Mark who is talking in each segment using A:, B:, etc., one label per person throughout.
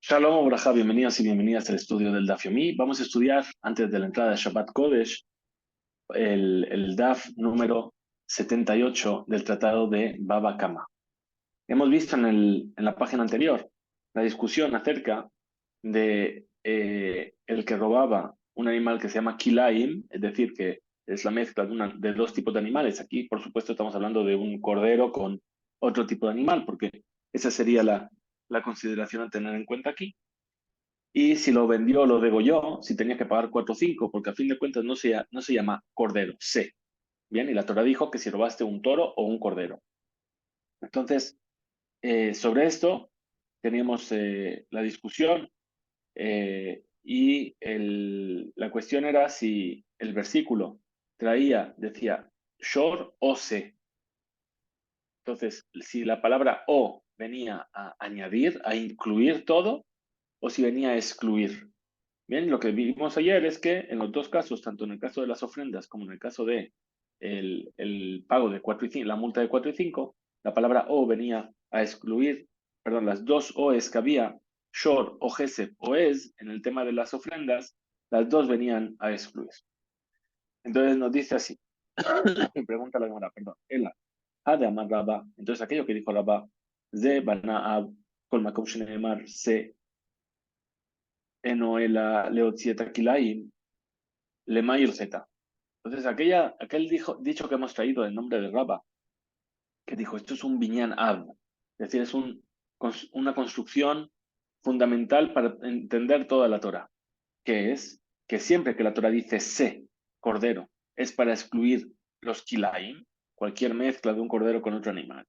A: Shalom, Obraja, bienvenidos y bienvenidas al estudio del Daf Yomi. Vamos a estudiar, antes de la entrada de Shabbat Kodesh, el Daf número 78 del Tratado de Baba Kama. Hemos visto en la página anterior la discusión acerca de el que robaba un animal que se llama Kilaim, es decir, que es la mezcla de dos tipos de animales. Aquí, por supuesto, estamos hablando de un cordero con otro tipo de animal, porque esa sería la consideración a tener en cuenta aquí. Y si lo vendió o lo degolló, si tenía que pagar 4 o 5, porque a fin de cuentas no se llama cordero, sé. Bien, y la Torah dijo que si robaste un toro o un cordero. Entonces, sobre esto teníamos la discusión la cuestión era si el versículo decía shor o se. Entonces, si la palabra o venía a añadir, a incluir todo, o si venía a excluir. Bien, lo que vimos ayer es que en los dos casos, tanto en el caso de las ofrendas como en el caso de el pago de 4 y 5, la multa de 4 y 5, la palabra o venía a excluir, perdón, las dos oes que había, shor o gesed o es, en el tema de las ofrendas, las dos venían a excluir. Entonces nos dice así, y pregunta la Gemara, perdón, Ela, ha de amar Rabá. Entonces aquello que dijo Rabá, ze bana'ab, kol makom sheneemar se eno ela leotzieta kilaim, lemayil zeta. Entonces, aquel dicho que hemos traído en nombre de Rabba, que dijo, esto es un binyan ab, es decir, una construcción fundamental para entender toda la Torah, que es que siempre que la Torah dice se, cordero, es para excluir los kilaim, cualquier mezcla de un cordero con otro animal.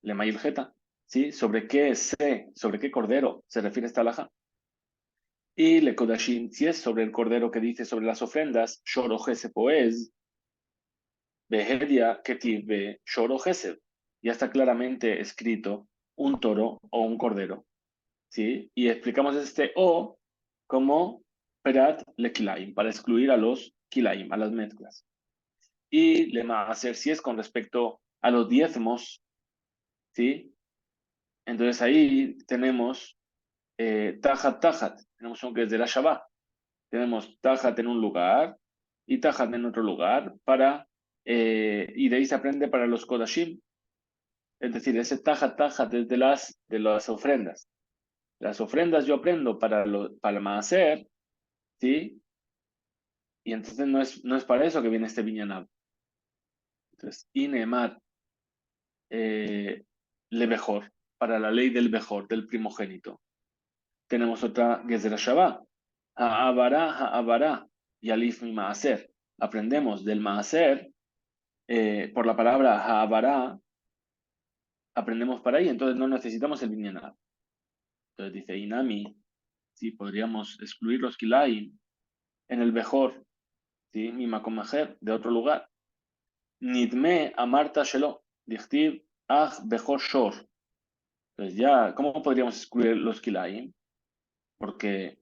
A: Le mayilgeta, ¿sí? ¿Sobre qué cordero se refiere esta alhaja? Y le kodashim, si es sobre el cordero que dice sobre las ofrendas, shor o poes, Behedia Ketiv Be Shoro Gesed. Ya está claramente escrito un toro o un cordero. ¿Sí? Y explicamos este o como Perat le Kilaim, para excluir a los Kilaim, a las mezclas. Y le hacer si es con respecto a los diezmos, ¿sí? Entonces ahí tenemos Tajat, tenemos un que es de la Shabbat. Tenemos Tajat en un lugar y Tajat en otro lugar y de ahí se aprende para los Kodashim. Es decir, ese taja de las ofrendas. Las ofrendas yo aprendo para el maaser, ¿sí? Y entonces no es para eso que viene este Binyanab. Entonces, Inemar, le mejor, para la ley del mejor, del primogénito. Tenemos otra Gezerah Shabbat, Ha'abará, y Alif mi maaser. Aprendemos del maaser, por la palabra Ha'abará, aprendemos para ahí, entonces no necesitamos el Binyanab. Entonces dice Inami, sí, podríamos excluir los Kilaim en el Bejor, ¿sí? Mi Makomajer, de otro lugar. Nidme Amarta Shelo, Dichtiv Ach Bejor Shor. Entonces ya, ¿cómo podríamos excluir los Kilaim? Porque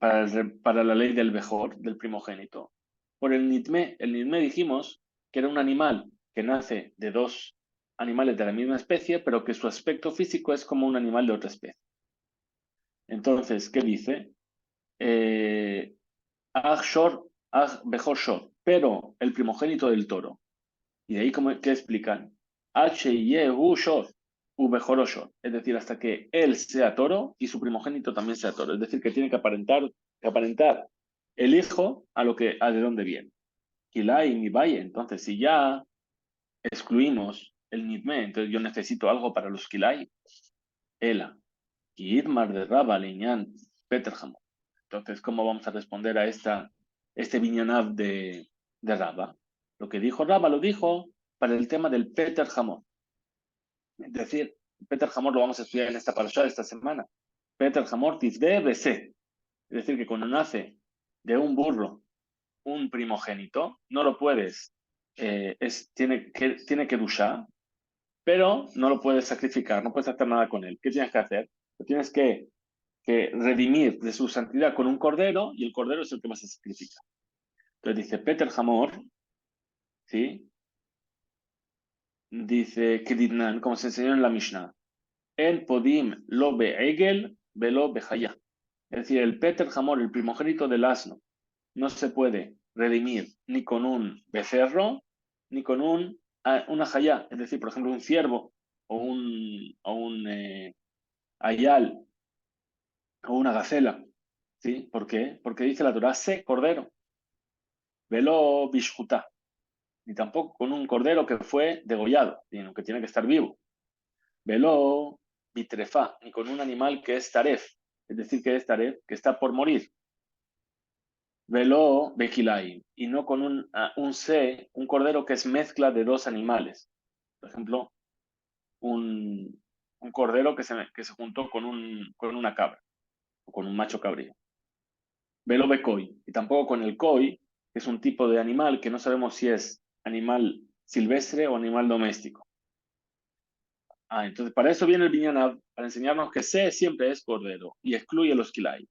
A: para la ley del Bejor, del primogénito. Por el Nidme dijimos que era un animal que nace de dos animales de la misma especie, pero que su aspecto físico es como un animal de otra especie. Entonces, ¿qué dice? Ach Shor, Ach Bejor Shor, pero el primogénito del toro. Y de ahí, ¿qué explican? H Yehu Shor, U Bejor Shor. Es decir, hasta que él sea toro y su primogénito también sea toro. Es decir, que tiene que aparentar el hijo a de dónde viene. Kilai y Valle. Entonces, si ya excluimos el Nidme, entonces yo necesito algo para los Kilai. Ela. Idmar de Rabba, Leñán, Peterham. Entonces, ¿cómo vamos a responder a este Binyanab de Rabba? Lo que dijo Rabba lo dijo para el tema del Peter Hamor. Es decir, Peter Hamor lo vamos a estudiar en esta parasha de esta semana. Peter Hamor Tisbe BC. Es decir, que cuando nace de un burro un primogénito, no lo puedes, tiene que dushar, pero no lo puedes sacrificar, no puedes hacer nada con él. ¿Qué tienes que hacer? Lo tienes que redimir de su santidad con un cordero y el cordero es el que más se sacrifica. Entonces dice Peter Hamor, ¿sí? Dice Kedidnan, como se enseñó en la Mishnah, El Podim lo Egel velo bejaya. Es decir, el Peter Hamor, el primogénito del asno, no se puede redimir ni con un becerro, ni con una jayá. Es decir, por ejemplo, un ciervo o un ayal o una gacela. ¿Sí? ¿Por qué? Porque dice la Torah, sé cordero, velo bishkutá. Ni tampoco con un cordero que fue degollado, sino que tiene que estar vivo. Velo bitrefá, ni con un animal que es taref, es decir, que es taref, que está por morir. Velo bekilai, y no con un cordero que es mezcla de dos animales. Por ejemplo, un cordero que se juntó con una cabra, o con un macho cabrío. Velo bekoi, y tampoco con el koi, que es un tipo de animal que no sabemos si es animal silvestre o animal doméstico. Entonces para eso viene el Binyan, para enseñarnos que se siempre es cordero y excluye los kilai.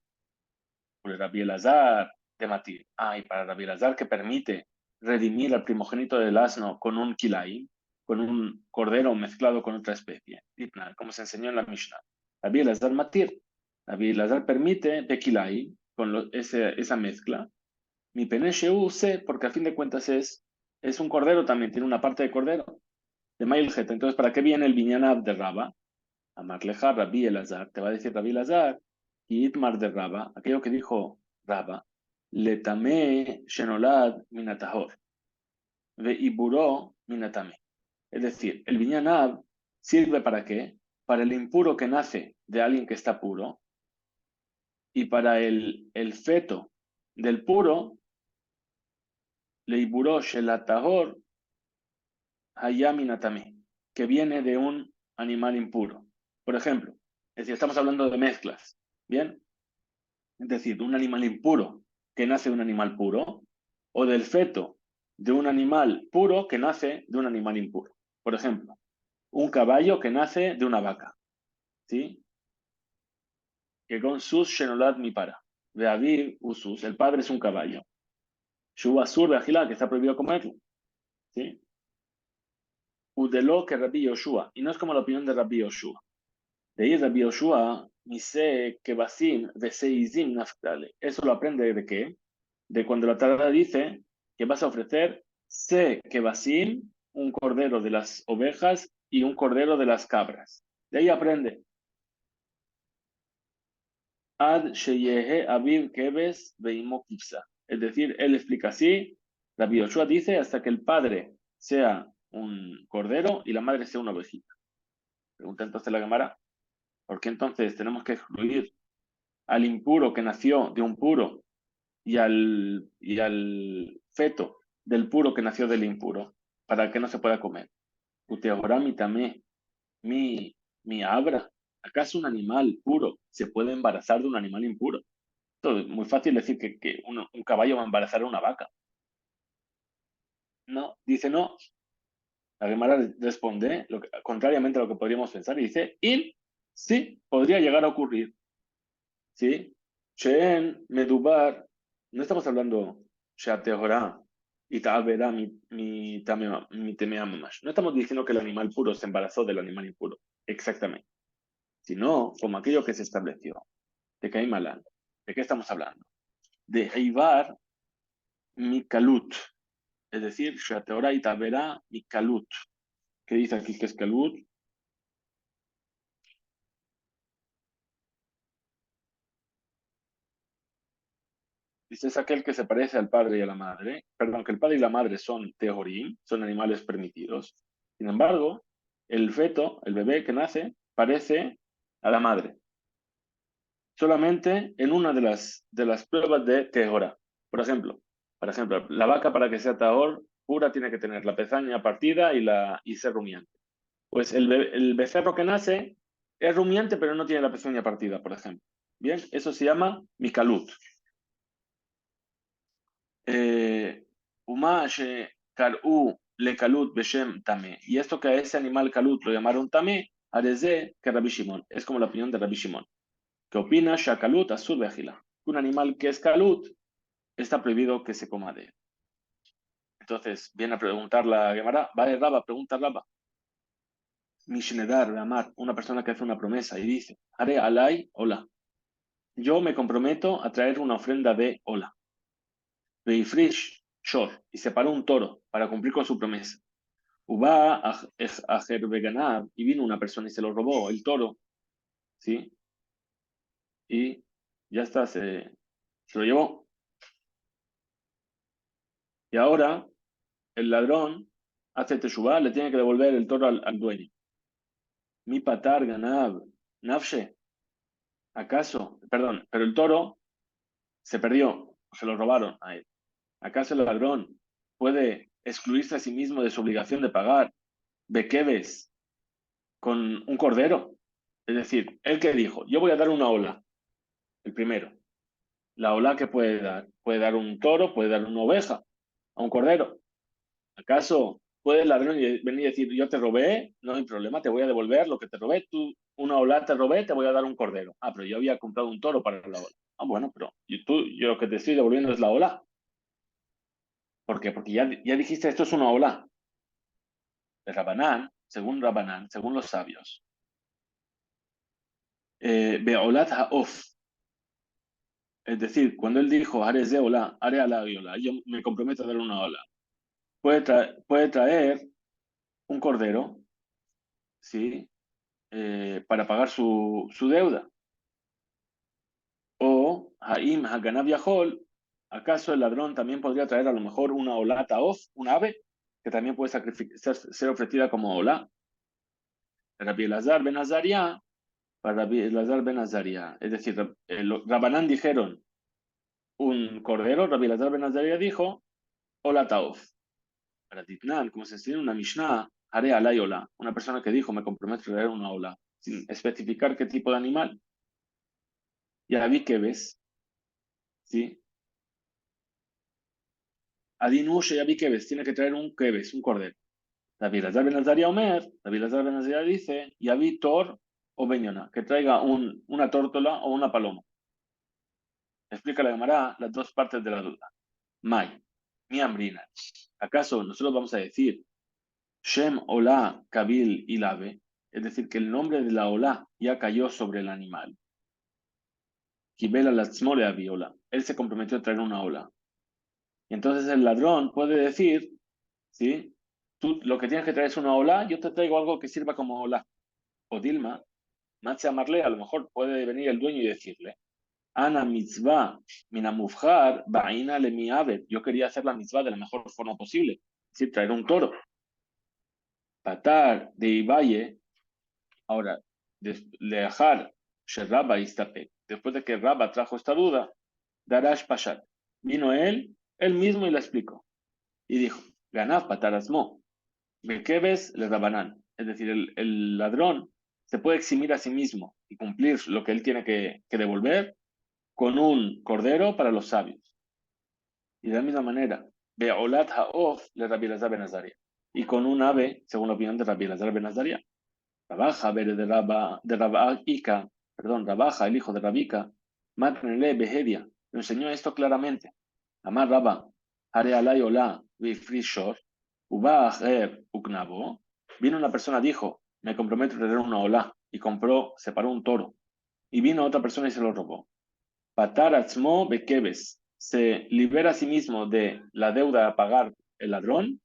A: Por el Rabbi Elazar de Matir. Y para Rabbi Elazar que permite redimir al primogénito del asno con un kilai, con un cordero mezclado con otra especie, como se enseñó en la Mishnah. Rabbi Elazar Matir. Rabbi Elazar permite de kilai con esa mezcla. Mi penesheu se, porque a fin de cuentas es un cordero también, tiene una parte de cordero, de Mailjet. Entonces, ¿para qué viene el Binyan de Rabba? Amarleja Rabbi Elazar, te va a decir Rabbi Elazar, y Itmar de Rabba, aquello que dijo Rabba, letame shenolad minatahor, ve iburo minatame. Es decir, el Binyan sirve para qué? Para el impuro que nace de alguien que está puro, y para el feto del puro, le iburo shelatahor hayaminatame, que viene de un animal impuro. Por ejemplo, es decir, estamos hablando de mezclas, ¿bien? Es decir, de un animal impuro que nace de un animal puro, o del feto de un animal puro que nace de un animal impuro. Por ejemplo, un caballo que nace de una vaca, ¿sí? Que con sus shenolad mi para. De Aviv usus, el padre es un caballo. Shu asur de agilá, que está prohibido comerlo, ¿sí? Udelo que Rabbi Yoshua, y no es como la opinión de Rabbi Yoshua. De ahí Rabbi Yoshua, mise que basim de seizim naftale. ¿Eso lo aprende de qué? De cuando la Torá dice que vas a ofrecer se que basim, un cordero de las ovejas y un cordero de las cabras. De ahí aprende. Ad sheyehe aviv keves veimo kipsa. Es decir, él explica así, Rabbi Yoshua dice hasta que el padre sea un cordero y la madre sea una ovejita. Pregunta entonces la Gemara, ¿por qué entonces tenemos que excluir al impuro que nació de un puro y al feto del puro que nació del impuro, para que no se pueda comer? Uteorami tamé, mi, mi abra. ¿Acaso un animal puro se puede embarazar de un animal impuro? Esto es muy fácil decir que un caballo va a embarazar a una vaca. No, dice no. La Gemara responde, contrariamente a lo que podríamos pensar, y dice, y sí, podría llegar a ocurrir. ¿Sí? Sheen, Medubar, no estamos hablando Shateorá y Ta'avera mi temea mamash. No estamos diciendo que el animal puro se embarazó del animal impuro, exactamente, sino como aquello que se estableció, de Kaimalan. ¿De qué estamos hablando? De Eivar mi Kalut, es decir, Shateorá y Ta'avera mi Kalut. ¿Qué dice aquí que es Kalut? Dice, es aquel que se parece al padre y a la madre. Perdón, que el padre y la madre son teorim, son animales permitidos. Sin embargo, el feto, el bebé que nace, parece a la madre. Solamente en una de las pruebas de Tehora. Por ejemplo, la vaca para que sea tahor pura tiene que tener la pezaña partida y ser rumiante. Pues el becerro que nace es rumiante pero no tiene la pezuña partida, por ejemplo. Bien, eso se llama mikalut. Uma kar'u le kalut beshem tamé. Y esto que a ese animal kalut lo llamaron tamé, areze que Rabbi Shimon. Es como la opinión de Rabbi Shimon. ¿Qué opina shakalut asur veajila? Un animal que es kalut está prohibido que se coma de él. Entonces viene a preguntar la Gemara, vale Raba, pregunta Raba. Mishnedar, de Amar, una persona que hace una promesa y dice, haré alay, hola. Yo me comprometo a traer una ofrenda de hola. Veifrish, shor, y separó un toro para cumplir con su promesa. Uba a Jerbeganab, y vino una persona y se lo robó, el toro, ¿sí? Y ya está, se lo llevó. Y ahora el ladrón hace teshuvá, le tiene que devolver el toro al dueño. Mi patar ganab, nafshe, ¿acaso? Perdón, pero el toro se perdió, se lo robaron a él. ¿Acaso el ladrón puede excluirse a sí mismo de su obligación de pagar bequeves con un cordero? Es decir, él que dijo, yo voy a dar una ola, el primero. La ola que puede dar un toro, puede dar una oveja, a un cordero. ¿Acaso puede el ladrón venir y decir, yo te robé, no hay problema, te voy a devolver lo que te robé, tú una ola te robé, te voy a dar un cordero? Ah, pero yo había comprado un toro para la ola. Ah, bueno, pero yo lo que te estoy devolviendo es la ola. ¿Por qué? Porque ya dijiste, esto es una ola. El Rabanán, según los sabios, Beolat Ha'of, es decir, cuando él dijo, haré de ola, haré ala y ola, yo me comprometo a dar una ola, puede traer un cordero, ¿sí? Para pagar su deuda. O Haim Haganav Yahol, ¿acaso el ladrón también podría traer a lo mejor una olata of, un ave, que también puede ser ofrecida como ola? Rabbi Elazar ben Azaria, para Rabbi Elazar ben Azaria. Es decir, Rabanán dijeron un cordero, Rabbi Elazar ben Azaria dijo olata of. Para Titnan, como se enseña en una Mishnah, haré alay ola, una persona que dijo me comprometo a traer una ola, sin especificar qué tipo de animal. Ya vi que ves, ¿sí? Adinushe ya vi que ves, tiene que traer un keves, un cordero. David Lazar Ben Azaria Omer, David Lazar Ben Azaria dice, y vi tor o beñona, que traiga una tórtola o una paloma. Explica la Gemara las dos partes de la duda. Mai, mi ambrina. ¿Acaso nosotros vamos a decir Shem Ola Kabil Ilave? Es decir, que el nombre de la Ola ya cayó sobre el animal. Kibela Latzmole Aviola. Él se comprometió a traer una ola. Y entonces el ladrón puede decir, ¿sí? Tú lo que tienes que traer es una ola, yo te traigo algo que sirva como ola. O Dilma, Matze Amarle, a lo mejor puede venir el dueño y decirle, Ana mitzvah minamufjar ba'ina le mi abed. Yo quería hacer la mitzvah de la mejor forma posible, es decir, traer un toro. Patar de Ibaye, ahora, leajar Sherraba Istapek, después de que Rabba trajo esta duda, Darash Pashat, vino él mismo y la explicó. Y dijo, Ganaf Patarasmo, Bekebes le Rabanán. Es decir, el ladrón se puede eximir a sí mismo y cumplir lo que él tiene que devolver con un cordero para los sabios. Y de la misma manera, Beolat Haof le Rabbi Elazar ben Azaria. Y con un ave, según la opinión de Rabbi Elazar ben Azaria. Rabaja, de Rabba Ika, perdón, Rabaja, el hijo de Rabika, Matnele Behedia, lo enseñó esto claramente. Amar Rabba, Hare Alay Ola, Frishor, Uba Aher Uknabo. Vino una persona, dijo, me comprometo a tener una ola, y compró, separó un toro. Y vino otra persona y se lo robó. Patar atzmo bekebes, se libera a sí mismo de la deuda a pagar el ladrón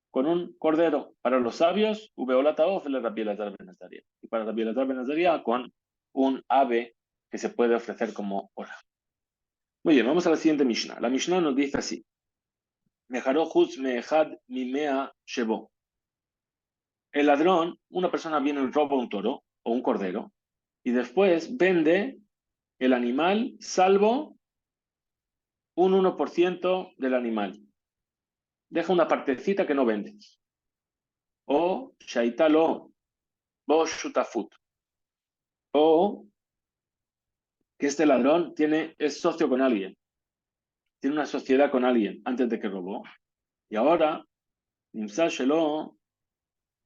A: con un cordero. Para los sabios, Ubeolataof le Rabbi Elazar ben Azaria. Y para Rabbi Elazar ben Azaria, con un ave que se puede ofrecer como hora. Muy bien, vamos a la siguiente Mishnah. La Mishnah nos dice así: Mejaró Hutz Mehad Mimea Shebo. El ladrón, una persona viene y roba un toro o un cordero y después vende el animal salvo un 1% del animal. Deja una partecita que no vende. O shaitalo, bo shutafut. O que este ladrón es socio con alguien. Tiene una sociedad con alguien antes de que robó. Y ahora, nimsa shelo,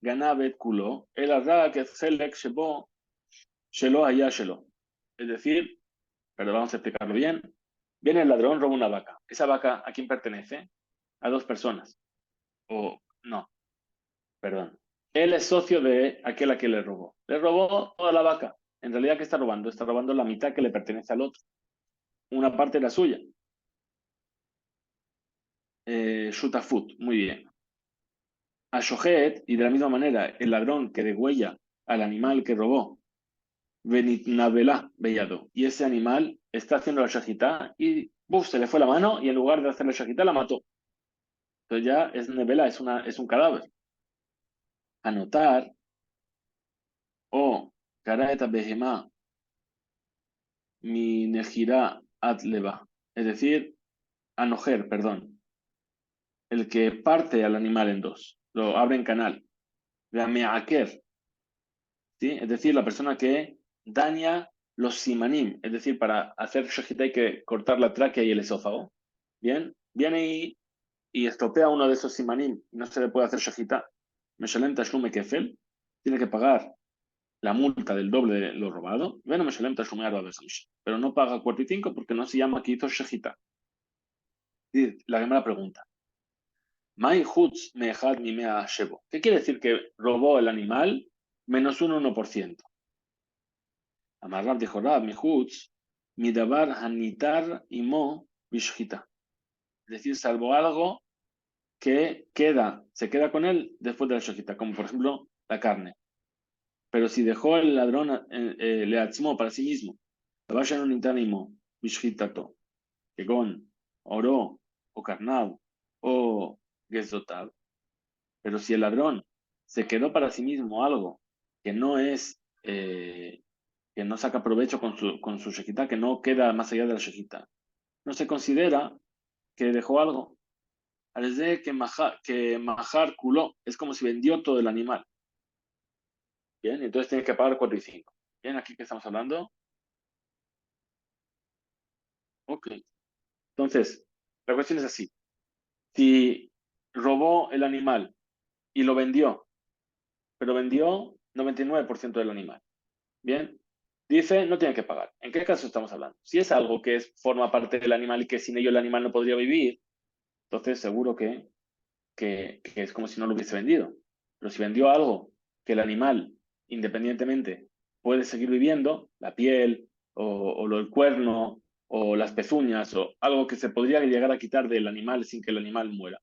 A: ganabet kulo, el arra que zelek shebo, shelo allá shelo. Es decir, pero vamos a explicarlo bien. Viene el ladrón, roba una vaca. ¿Esa vaca a quién pertenece? A dos personas. O no, perdón. Él es socio de aquel a quien le robó. Le robó toda la vaca. En realidad, ¿qué está robando? Está robando la mitad que le pertenece al otro. Una parte era suya. Shutafut, muy bien. A Shohet, y de la misma manera, el ladrón que degüella al animal que robó, Benitnabelá, Bellado, y ese animal está haciendo la shahitá y ¡buf! Se le fue la mano y en lugar de hacer la shahitá la mató. Entonces ya es nevela, es un cadáver. Anotar o karaeta behemá mi nejirá atleva, es decir, anojer, perdón, el que parte al animal en dos, lo abre en canal. Meaker, ¿sí? Es decir, la persona que daña los simanim, es decir, para hacer shahita hay que cortar la tráquea y el esófago. Bien, viene y estropea uno de esos simanim, no se le puede hacer shahita. Meshalem tashlume kefel, tiene que pagar la multa del doble de lo robado. Bueno, Meshalem tashlume arba behamsha, pero no paga 45 porque no se llama que hizo shahita. La Gemara pregunta, Mai hutz mehad mimea shebo. ¿Qué quiere decir que robó el animal menos un 1%? Amarrab dijo Rab, mi hutz, mi dabar hanitar imo bishhita. Es decir, salvo algo que se queda con él después de la shahita, como por ejemplo la carne. Pero si dejó el ladrón, le atzmó para sí mismo, dabar no nitar imo bishhitato, que con oro o carnal o gezotab. Pero si el ladrón se quedó para sí mismo algo que no es, que no saca provecho con su shejitá, que no queda más allá de la shejitá, no se considera que dejó algo. Al de que majar culó, es como si vendió todo el animal. Bien, entonces tiene que pagar 4 y 5. Bien, aquí que estamos hablando. Ok. Entonces, la cuestión es así. Si robó el animal y lo vendió, pero vendió 99% del animal. Bien, dice, no tiene que pagar. ¿En qué caso estamos hablando? Si es algo que forma parte del animal y que sin ello el animal no podría vivir, entonces seguro que es como si no lo hubiese vendido. Pero si vendió algo que el animal, independientemente, puede seguir viviendo, la piel el cuerno o las pezuñas o algo que se podría llegar a quitar del animal sin que el animal muera.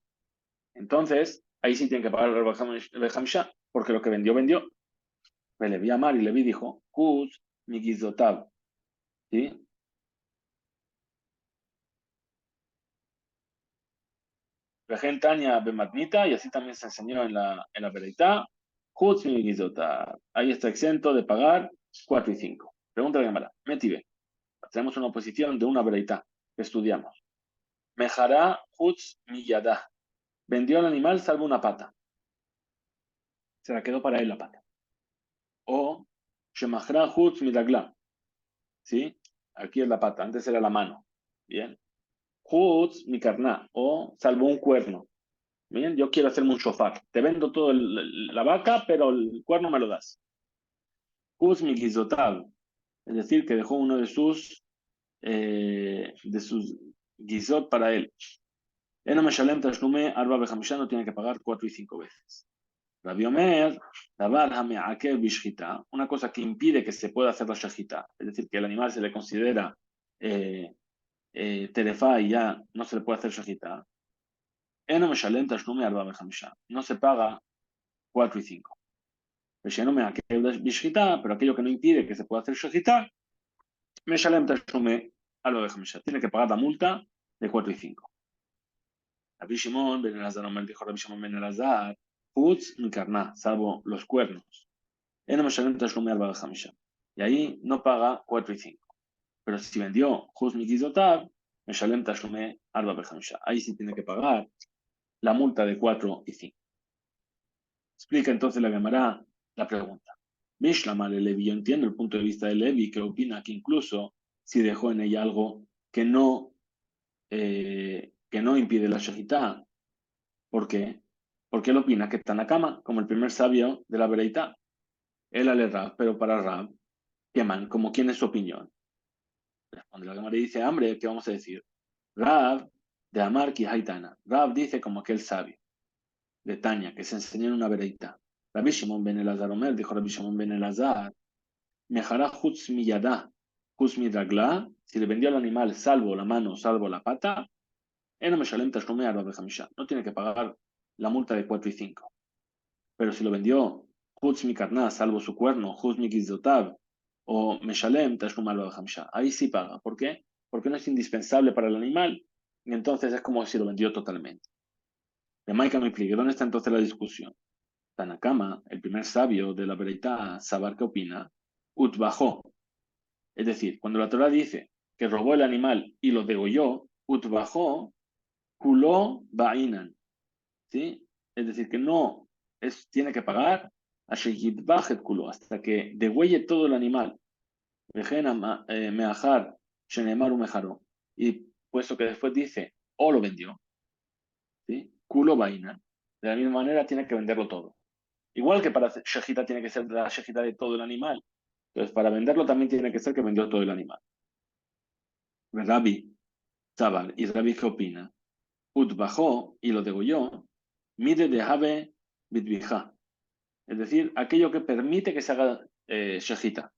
A: Entonces, ahí sí tiene que pagar el Hamsha, porque lo que vendió, vendió. Me le vi a Amar y le vi dijo, Kuz, mi guizotab, ¿sí? Vejen Tania Bematnita, y así también se enseñó en la Bereitá. Hutz mi guizotab. Ahí está exento de pagar 4 y 5. Pregunta de Gemara. Metive. Tenemos una oposición de una Bereitá que estudiamos. Mejará Hutz mi yadá. Vendió el animal salvo una pata. Se la quedó para él la pata. O Shemajra Hutz mi dagla. ¿Sí? Aquí es la pata. Antes era la mano. Bien. Hutz mi carná. O salvo un cuerno. Bien, yo quiero hacerme un shofar. Te vendo toda la vaca, pero el cuerno me lo das. Kuzmi Gizotal, es decir, que dejó uno de sus gizot para él. Eno Meshalem Tashlume Arba Bejamisha no tiene que pagar 4 y 5 veces. Rabbi Omer, Dabar Hameakev Bishhita, una cosa que impide que se pueda hacer la shahita, es decir, que el animal se le considera eh, terefa y ya no se le puede hacer shahita. Eno Meshalem Tashlume Arba Bejamisha, no se paga 4 y 5. Pero aquello que no impide que se pueda hacer shahita, Meshalem Tashume a lo de Hamisha. Tiene que pagar la multa de 4 y 5. Rabbi Shimon Ben Elazar, dijo Rabbi Shimon Ben Elazar, Putz Mikarná, salvo los cuernos. En Meshalem Tashume al Hamisha. Y ahí no paga 4 y 5. Pero si vendió Huz Mikizotab, Meshalem Tashume al Hamisha. Ahí sí tiene que pagar la multa de 4 y 5. Explica entonces la Gemara la pregunta. Mishlama de Levi, yo entiendo el punto de vista de Levi, que opina que incluso si dejó en ella algo que no impide la shahitá. ¿Por qué? Porque él opina que Tanakama, como el primer sabio de la Bereitá, él ale Rab, pero para Rab, queman, como quién es su opinión. Responde la Gemara y dice, hambre, ¿qué vamos a decir? Rab de Amar ki Haitana. Rab dice como aquel sabio de Tania, que se enseñó en una Bereitá. Rabbi Shimon ben Elazar Omer, dijo Rabbi Shimon ben Elazar, Mejara Jutz Miyada, Jutz Midragla, si le vendió al animal salvo la mano, salvo la pata, no tiene que pagar la multa de 4 y 5. Pero si lo vendió Jutz Mikarna, salvo su cuerno, Jutz Mikizotav, o Meshalem Tashlum Arba Bechamisha, ahí sí paga. ¿Por qué? Porque no es indispensable para el animal y entonces es como si lo vendió totalmente. De Maika me explique, ¿dónde está entonces la discusión? Tanakama, el primer sabio de la Bereitá, Sabar, ¿qué opina? Ut bajó. Es decir, cuando la Torah dice que robó el animal y lo degolló, ut bajó, kuló ba'inan. ¿Sí? Es decir, que no tiene que pagar a Sheyidbajet kulo, hasta que degüelle todo el animal. Meajar, Shenemaru mejaro. Y puesto que después dice, o lo vendió, ¿sí? Kulo ba'inan. De la misma manera tiene que venderlo todo. Igual que para Shejita tiene que ser la Shejita de todo el animal. Entonces, para venderlo también tiene que ser que vendió todo el animal. Rabbi, Zabar, ¿y Rabbi qué opina? Ut bajó y lo degolló, mide de Habe Bitbija. Es decir, aquello que permite que se haga Shejita.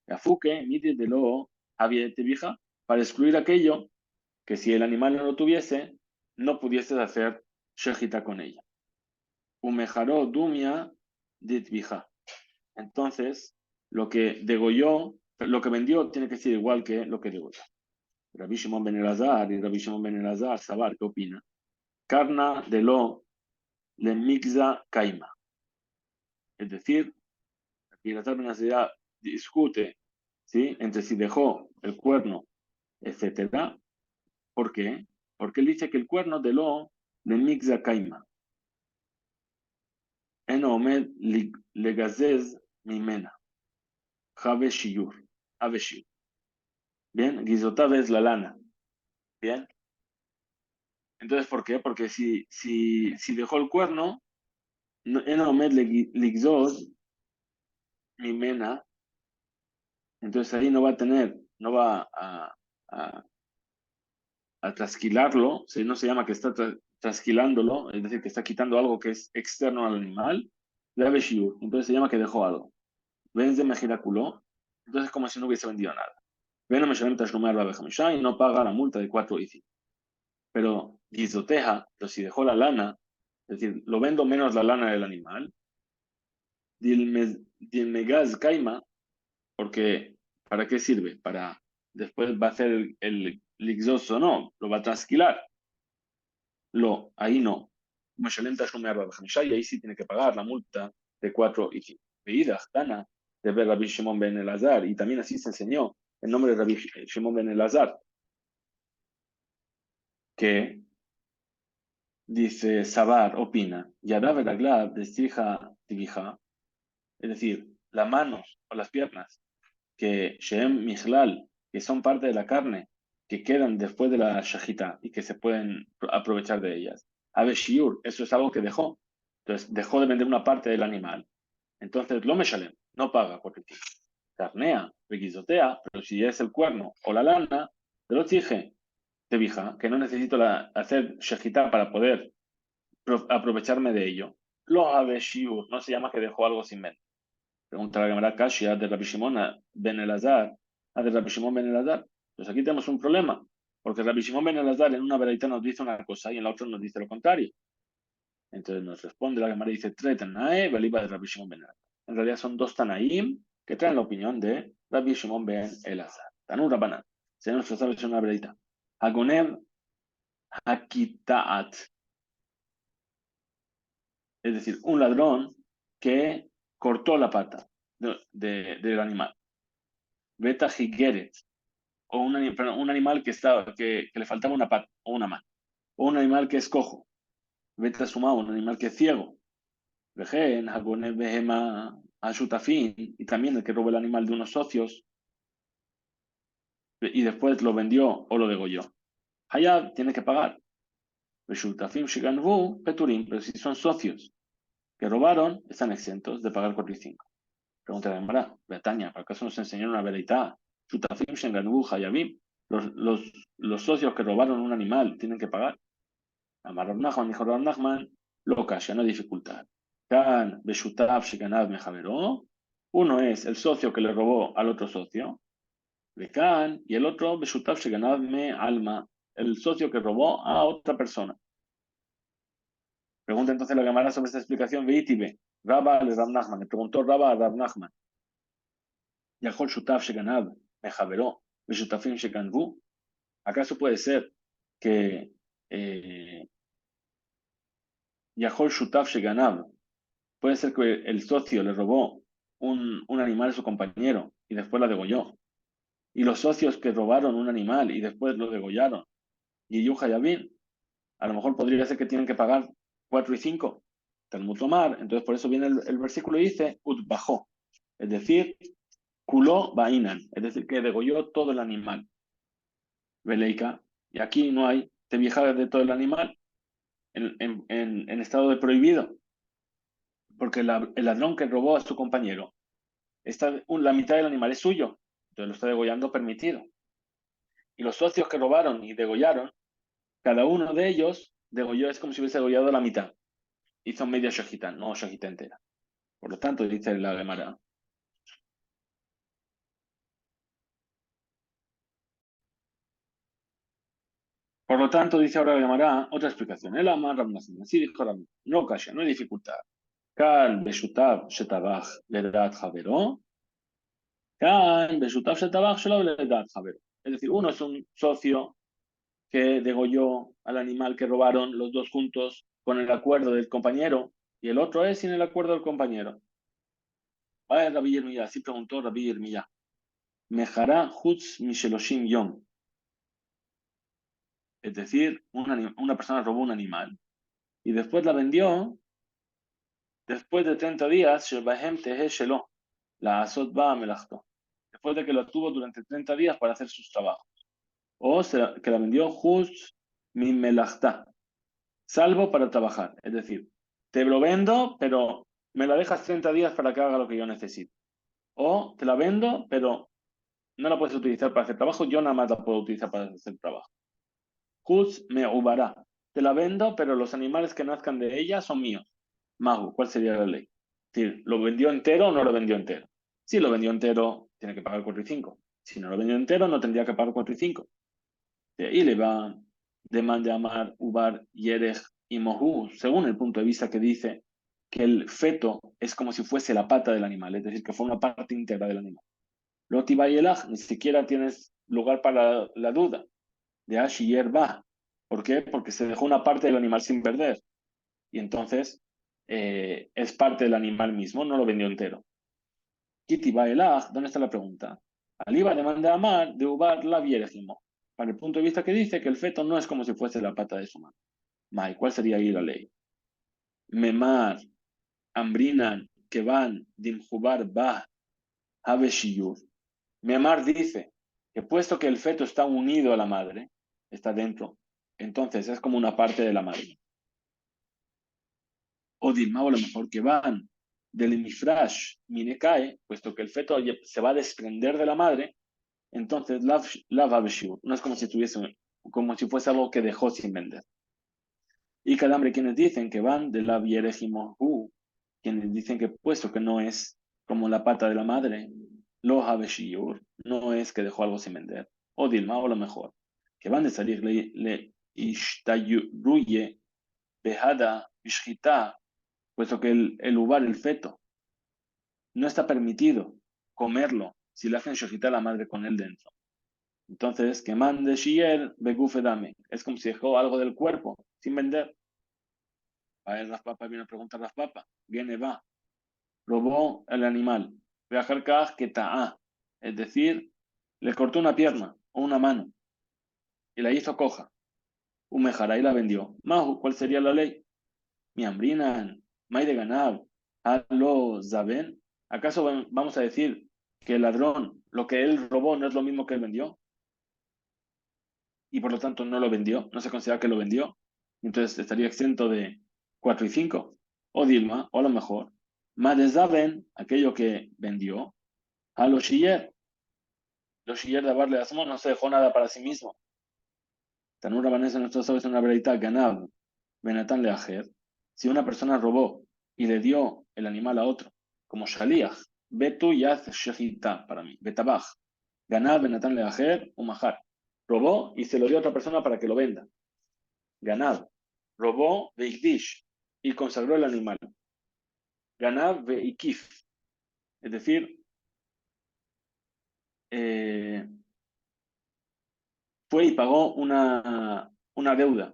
A: Afuque, mide de lo Habe Bitbija, para excluir aquello que si el animal no lo tuviese, no pudieses hacer Shejita con ella. Umejaró Dumia Ditbija. Entonces, lo que degolló, lo que vendió tiene que ser igual que lo que degolló. Rabbi Shimon ben Elazar y Rabbi Shimon ben Elazar, Sabar, ¿qué opina? Carna de lo le migza kaima. Es decir, aquí la tabla discute, ¿sí? Entre si dejó el cuerno, etcétera. ¿Por qué? Porque él dice que el cuerno de lo le migza kaima. Eno omed legazez mimena. Have shiur. Have shiur. Bien, Gizotav es la lana. Bien. Entonces, ¿por qué? Porque si dejó el cuerno, Eno omed ligzoz mimena, entonces ahí no va a tener, no va a, a trasquilarlo, no se llama que está trasquilándolo, es decir, que está quitando algo que es externo al animal, entonces se llama que dejó algo. Ven de mejiraculó, entonces como si no hubiese vendido nada. Ven a Meshalem Tashlumar Babejamisha y no paga la multa de 4 y 5. Pero Gizoteja, pero si dejó la lana, es decir, lo vendo menos la lana del animal, Dilmegaz Kaima, porque ¿para qué sirve? Para después va a hacer el lixoso, no, lo va a trasquilar. Ahí no. Y ahí sí tiene que pagar la multa de 4 y 5. Veída, Tana, de ver Rabbi Shimon ben Elazar, y también así se enseñó el nombre de Rabbi Shimon ben Elazar, que dice, Sabar opina, Yadav el Aglab de Strija Tibija, es decir, las manos o las piernas que Shem Michlal, que son parte de la carne, que quedan después de la shajita y que se pueden aprovechar de ellas. Ave Shiur, eso es algo que dejó. Entonces, dejó de vender una parte del animal. Entonces, lo meshalem, no paga porque carnea, requisotea, pero si es el cuerno o la lana, te lo exige, te vija, que no necesito hacer shajita para poder aprovecharme de ello. Lo Ave Shiur, no se llama que dejó algo sin vender. Pregunta la Gemara Kashia de Rabbi Shimon ben Elazar, de Rabbi Shimon ben Elazar. Pues aquí tenemos un problema, porque Rabbi Shimon ben Elazar en una veraita nos dice una cosa y en la otra nos dice lo contrario. Entonces nos responde la Gemara y dice, Tre Tanae, Beliba de Rabbi Shimon ben Elazar. En realidad son dos Tanaim que traen la opinión de Rabbi Shimon ben Elazar. Tanu Rabbanan. Se nos sabe es una veraita. Hagonem Hakitaat. Es decir, un ladrón que cortó la pata del animal. Beta Higeret, o un animal que le faltaba una pata o una mano, o un animal que es cojo, Beta Sumao, un animal que es ciego, Vejen, Hagone Behema Ashutafin, y también el que robó el animal de unos socios y después lo vendió o lo degolló. Hayab tiene que pagar. Shutafim Shiganvu, Peturim, pero si son socios que robaron, están exentos de pagar 45. Pregunta de Gemara, Betania, ¿para acaso nos enseñaron una veredad? Shutafim Shiganvu Hayabim. Los socios que robaron un animal tienen que pagar. Amar Rav Nachman, dijo Rav Nachman, loca, ya no hay dificultad. Kan Beshutav Shekanav Mejaveró. Uno es el socio que le robó al otro socio. Kan, y el otro Beshutav Shekanav Me Alma, el socio que robó a otra persona. Pregunta entonces la Gemara sobre esta explicación. Veitibe, Rabba le Rab Nachman. Le preguntó Rabba a Rab Nachman. Yahol Shutav Shekanav Mejaveró. Beshutafim Shekanvu. ¿Acaso puede ser que Yahol Shutaf Shekanav, puede ser que el socio le robó un animal a su compañero y después la degolló? Y los socios que robaron un animal y después lo degollaron, y Yuja Yavin, a lo mejor podría ser que tienen que pagar 4 y 5. Talmud Lomar, entonces por eso viene el versículo y dice, Ut bajó, es decir, culó bainan, es decir, que degolló todo el animal. Veleika, y aquí no hay te viejas de todo el animal en estado de prohibido, porque el ladrón que robó a su compañero, la mitad del animal es suyo, entonces lo está degollando permitido. Y los socios que robaron y degollaron, cada uno de ellos degolló, es como si hubiese degollado la mitad. Hizo media shejita, no shejita entera. Por lo tanto, dice la Gemara. Por lo tanto, dice ahora la Gemara, otra explicación. El Amar Rab Nachman. Así dijo Rab Nachman. No calla, no hay dificultad. Kan Beshutav Shetabach Ledat Javero. Kan Beshutav Shetabach Shelo Ledat Javero. Es decir, uno es un socio que degolló al animal que robaron los dos juntos con el acuerdo del compañero, y el otro es sin el acuerdo del compañero. Vaya Rabbi Yirmiyah, así preguntó Rabbi Yirmiyah. Mejará Hutz Misheloshim Yom. Es decir, una persona robó un animal y después la vendió, después de 30 días, Shebahem Tehe Shelo, la Asot Ba Melachto. Después de que lo tuvo durante 30 días para hacer sus trabajos. O que la vendió Hutz Mi Melachta, salvo para trabajar. Es decir, te lo vendo, pero me la dejas 30 días para que haga lo que yo necesito. O te la vendo, pero no la puedes utilizar para hacer trabajo, yo nada más la puedo utilizar para hacer trabajo. Huz me ubará. Te la vendo, pero los animales que nazcan de ella son míos. Mahu, ¿cuál sería la ley? Es decir, ¿lo vendió entero o no lo vendió entero? Si lo vendió entero, tiene que pagar 4 y 5. Si no lo vendió entero, no tendría que pagar 4 y 5. De ahí le va de man llamar Ubar, Yerech y Mohu, según el punto de vista que dice que el feto es como si fuese la pata del animal, es decir, que fue una parte íntegra del animal. Loti Bayelach, ni siquiera tienes lugar para la duda. De Ashiyer va. ¿Por qué? Porque se dejó una parte del animal sin perder. Y entonces es parte del animal mismo, no lo vendió entero. Kiti Baelach, ¿dónde está la pregunta? Aliba demanda amar de Ubar la vierejimo. Para el punto de vista que dice que el feto no es como si fuese la pata de su mano. Mai, ¿cuál sería ahí la ley? Memar, Ambrinan, Kevan, Dimjubar, Bah, Haveshiyur. Memar dice que puesto que el feto está unido a la madre, está dentro, entonces es como una parte de la madre. O Dilma, o a lo mejor que van del mifrash minekae, puesto que el feto se va a desprender de la madre, entonces la no es como si tuviese, como si fuese algo que dejó sin vender. Y calambre quienes dicen que van de la vierejimohu, quienes dicen que puesto que no es como la pata de la madre, lo habeshiur, no es que dejó algo sin vender. O Dilma, o lo mejor, que van de salir le ishtayuye behada ishita, puesto que el uvar, el feto, no está permitido comerlo si le hacen shojita a la madre con él dentro. Entonces, que mande shier begufe dame. Es como si dejó algo del cuerpo sin vender. A ver, las papas, viene a preguntar las papas. Viene, va. Robó el animal. Viajar que ta'a. Es decir, le cortó una pierna o una mano y la hizo coja. Un mejara y la vendió. Mahu, ¿cuál sería la ley? Mi hambrina, may de ganab, lo zaben. ¿Acaso vamos a decir que el ladrón, lo que él robó no es lo mismo que él vendió? Y por lo tanto no lo vendió, no se considera que lo vendió. Entonces estaría exento de 4 y 5. O Dilma, o a lo mejor, más de zaben, aquello que vendió, a los shiller de Barle Asmo no se dejó nada para sí mismo. Tanura Vanessa, nuestros sabes una veredita ganab, Benatán Leajer. Si una persona robó y le dio el animal a otro, como shaliach, betu yaz shechita para mí, betabaj, ganad benatán leajer o majar. Robó y se lo dio a otra persona para que lo venda. Ganad. Robó veikdish y consagró el animal. Ganad veikif, es decir, eh, fue y pagó una deuda.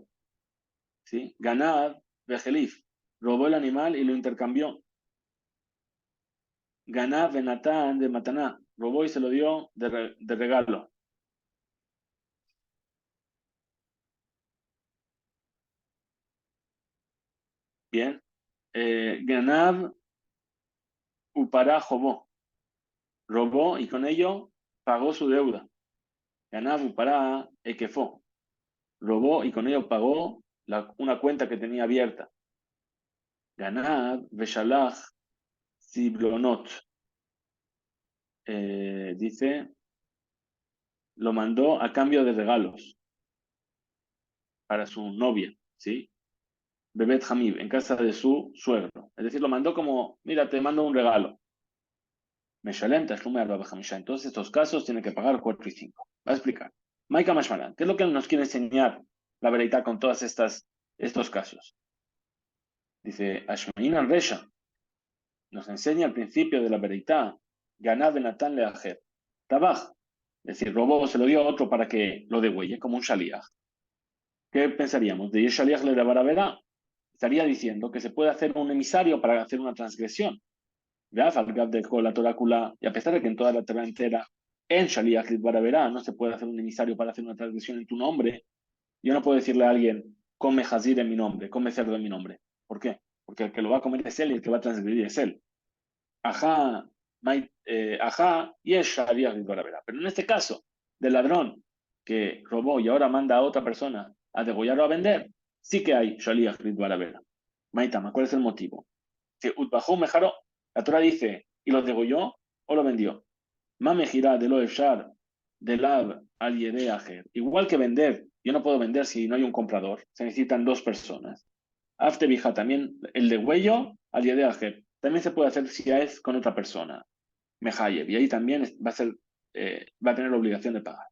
A: ¿Sí? Ganad vejelif, robó el animal y lo intercambió. Ganad benatán de mataná, robó y se lo dio de regalo. Bien. Ganad upará jobó, robó y con ello pagó su deuda. Ganad upará equefó, robó y con ello pagó una cuenta que tenía abierta. Ganad veshalach siblonot, dice, lo mandó a cambio de regalos para su novia, ¿sí? Bebet Hamid, en casa de su suegro. Es decir, lo mandó como, mira, te mando un regalo. Meshalem Tashlum Arba Hamisha. Entonces, estos casos tienen que pagar 4 y 5. Va a explicar. Maika Mashmalan, ¿qué es lo que nos quiere enseñar la veredad con todos estos casos? Dice, Ashmain al Resha nos enseña el principio de la veredad. Ganad Benatán Leajer. Tabaj, es decir, robó, se lo dio a otro para que lo degüelle, como un shaliach. ¿Qué pensaríamos? De shaliach le dabará verá. Estaría diciendo que se puede hacer un emisario para hacer una transgresión. Y a pesar de que en toda la Torah entera, en Shaliach Lidbaraberá, no se puede hacer un emisario para hacer una transgresión en tu nombre, yo no puedo decirle a alguien, come jazir en mi nombre, come cerdo en mi nombre. ¿Por qué? Porque el que lo va a comer es él y el que va a transgredir es él. Ajá, ajá, y es Shaliach Lidbaraberá. Pero en este caso, del ladrón que robó y ahora manda a otra persona a degollarlo a vender, sí que hay Shaliach Lidbaraberá. Maitama, ¿cuál es el motivo? Que Utbajó Mejaro, la Torah dice, ¿y lo degolló o lo vendió? Mame girá de lo efshar de lab al ajer. Igual que vender, yo no puedo vender si no hay un comprador, se necesitan dos personas. After bija también, el degüello al ajer. También se puede hacer si es con otra persona. Mejayev, y ahí también va a tener la obligación de pagar.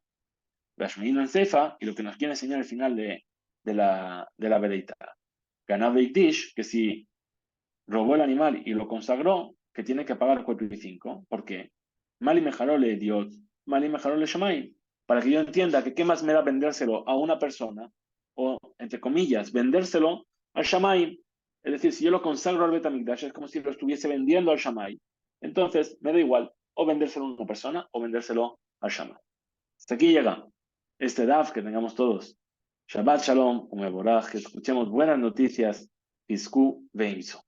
A: Rashmein en Cefa, y lo que nos quiere enseñar al final de la veredita. Ganado Dish, que si robó el animal y lo consagró, que tiene que pagar 4 y 5. ¿Por qué? Mal y mejarole Dios, mal y mejarole Shamay. Para que yo entienda que qué más me da vendérselo a una persona, o, entre comillas, vendérselo al Shamay. Es decir, si yo lo consagro al Betamigdash, es como si lo estuviese vendiendo al Shamay. Entonces, me da igual, o vendérselo a una persona, o vendérselo al Shamay. Hasta aquí llega este DAF, que tengamos todos. Shabbat Shalom, que escuchemos buenas noticias, Piscu Veimso.